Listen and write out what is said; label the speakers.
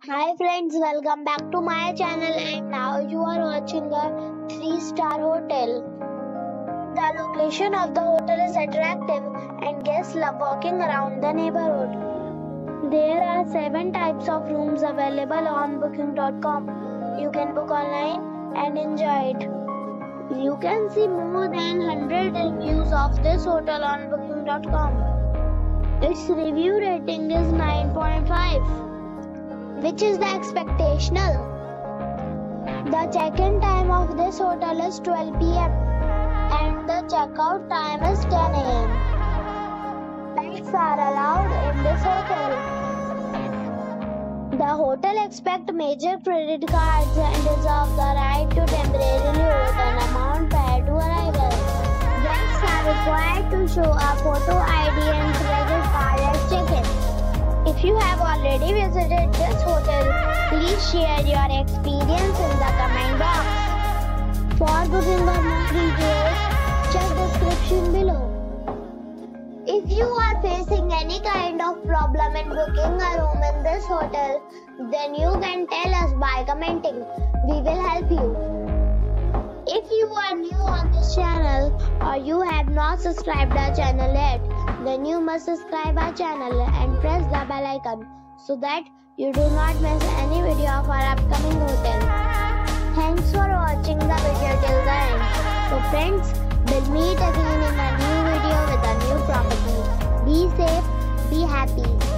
Speaker 1: Hi friends, welcome back to my channel and now you are watching a 3-star hotel. The location of the hotel is attractive and guests love walking around the neighborhood. There are 7 types of rooms available on booking.com. You can book online and enjoy it. You can see more than 100 reviews of this hotel on booking.com. Its review rating is 9.5. which is the expectational. The check-in time of this hotel is 12 p.m. and the checkout time is 10 a.m. Pets are allowed in this hotel. The hotel accepts major credit cards and reserves the right to temporarily hold an amount prior to arrival. Guests are required to show a photo ID and credit card at check-in. If you have already visited this hotel, please share your experience in the comment box. For booking or more details, check description below. If you are facing any kind of problem in booking a room in this hotel, then you can tell us by commenting. We will help you. If you are new on this channel or you have not subscribed our channel yet, then you must subscribe our channel and press the bell icon so that you do not miss any video of our upcoming hotel. Thanks for watching the video till the end. So friends, we'll meet again in a new video with a new property. Be safe, be happy.